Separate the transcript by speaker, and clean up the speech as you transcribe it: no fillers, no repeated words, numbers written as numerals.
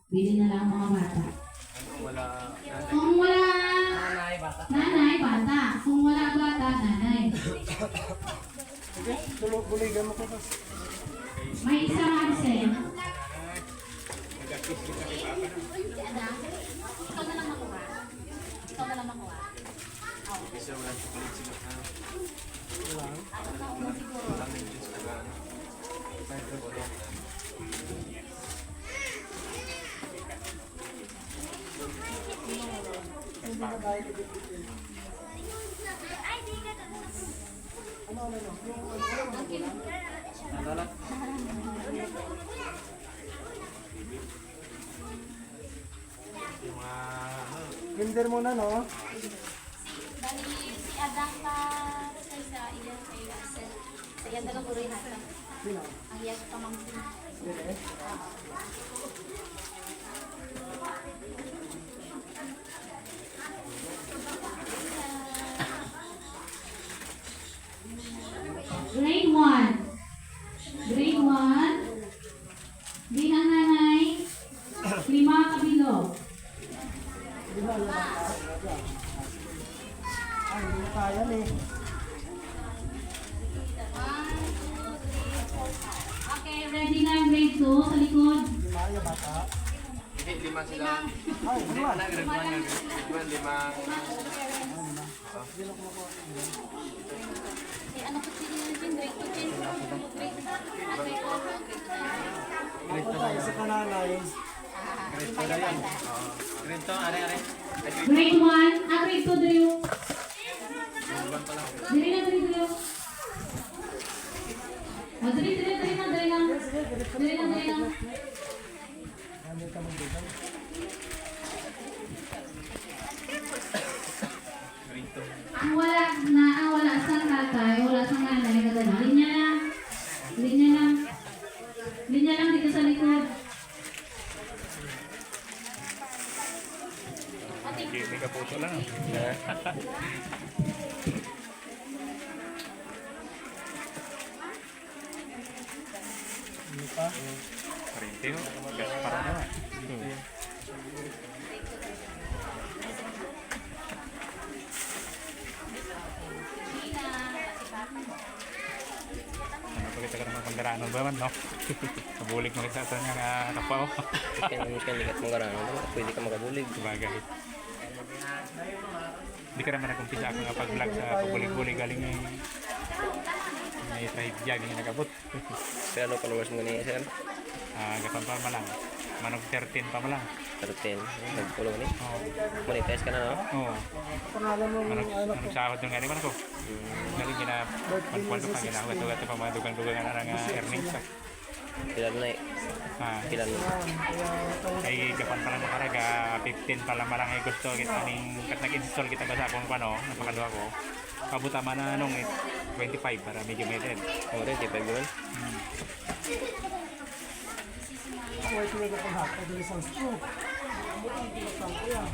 Speaker 1: Bili na lang mga bata.
Speaker 2: Wala.
Speaker 1: Kung wala
Speaker 2: Nanay, bata.
Speaker 1: nanay, bata. Kung wala bata, nanay.
Speaker 3: Sige, buligan mo ko pa.
Speaker 1: May isang absent.
Speaker 4: Ikaw na lang makuha. Ikaw na lang makuha.
Speaker 2: Isa wala chocolate sila.
Speaker 4: Ako na una siguro.
Speaker 2: Wala na yung juice na gano'n. Yung mga
Speaker 3: Kinder muna, no?
Speaker 4: Bali, si Adang pa sa iyan kay Russell. Sa iyan dalang uroy hata.
Speaker 3: Sino?
Speaker 4: Ang iyan pamangkin.
Speaker 3: Sige.
Speaker 1: Grade 1. Grade 1. Bilang nanay. 5 kabilog.
Speaker 3: Ay, hindi mo kaya eh.
Speaker 1: Okay, ready na yung grade 2 sa likod.
Speaker 3: Hindi kaya bata.
Speaker 2: hindi, lima sila.
Speaker 3: Ay,
Speaker 2: Hindi,
Speaker 3: dalawa.
Speaker 2: anak, grade 1 yan. Grade 1, limang.
Speaker 4: Eh, ano ko si Jin? Grade 2 Jin? Grade 2.
Speaker 3: Ako tayo sa kananay.
Speaker 2: Grade 2 na yan. Grade 2, are.
Speaker 1: Grade 1. Grade 2 Drew.
Speaker 2: Grade 1 pa lang.
Speaker 1: Dali na, Drew. O, dali na. Dali lang.
Speaker 3: Ano ka magbigay?
Speaker 2: Grade 2.
Speaker 1: Ang wala sa tatay, wala sa nanay, nagdadala. Linya lang dito sa likod.
Speaker 2: May kapuso lang.
Speaker 3: Ano pa?
Speaker 2: Karinte ho. Parang naman. Ano pa kita ka naman pandaraan ba man, no? Kabulig mo kita sa nga kapaw.
Speaker 5: Kan lihat menggarang, pwede ka makabulig.
Speaker 2: Sabagay. Hindi ka naman nagkumpisa ako nga pag-vlog sa pabulig-bulig galing may trade jogging na nagabot.
Speaker 5: Kaya ano followers mo ni sir?
Speaker 2: Gapan pa malang. Manog 13 pa malang.
Speaker 5: 13. Nag-follow ni.
Speaker 2: Oo.
Speaker 5: Monetize ka na, no?
Speaker 2: Oo.
Speaker 3: Pangalan mo
Speaker 2: Manog
Speaker 3: ano ko.
Speaker 2: sahod ng galing man ako. Galing gina panpuan ko pang ginawa ito pa mga dugang-dugang na earnings.
Speaker 5: Pilan na pilan na.
Speaker 2: Ay gapan pa lang makaraga 15 pa lang malang ay gusto kita ning kat nag-install kita ba sa akong pano napakaduha ko. Pabuta man na nung 25 para medyo meded.
Speaker 5: Oh, 25 naman.
Speaker 3: Ako ay tinagak ang hapon. Ito isang scoop. Ang tinagak ko yan.